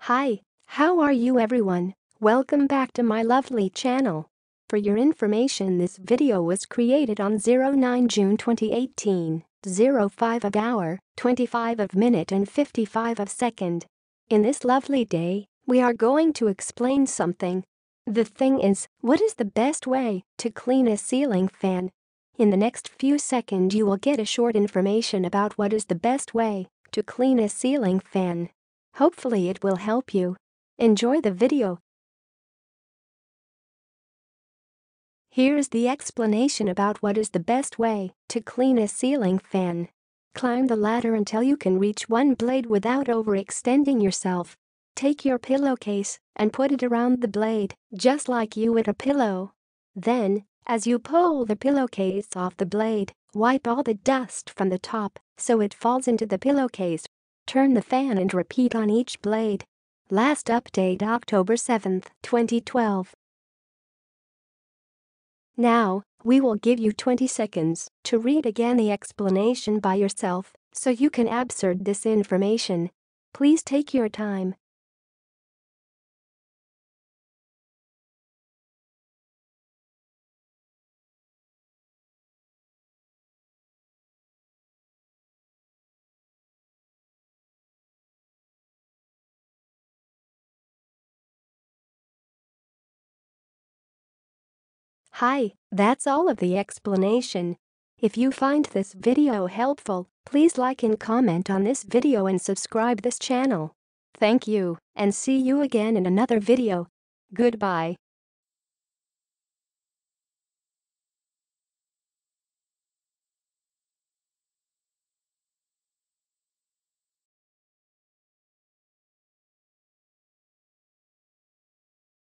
Hi, how are you everyone? Welcome back to my lovely channel. For your information, this video was created on 09 June 2018, 05 of hour, 25 of minute and 55 of second. In this lovely day, we are going to explain something. The thing is, what is the best way to clean a ceiling fan? In the next few seconds you will get a short information about what is the best way to clean a ceiling fan. Hopefully it will help you. Enjoy the video. Here's the explanation about what is the best way to clean a ceiling fan. Climb the ladder until you can reach one blade without overextending yourself. Take your pillowcase and put it around the blade, just like you would a pillow. Then, as you pull the pillowcase off the blade, wipe all the dust from the top so it falls into the pillowcase. Turn the fan and repeat on each blade. Last update October 7, 2012. Now, we will give you 20 seconds to read again the explanation by yourself so you can absorb this information. Please take your time. Hi, that's all of the explanation. If you find this video helpful, please like and comment on this video and subscribe this channel. Thank you, and see you again in another video. Goodbye.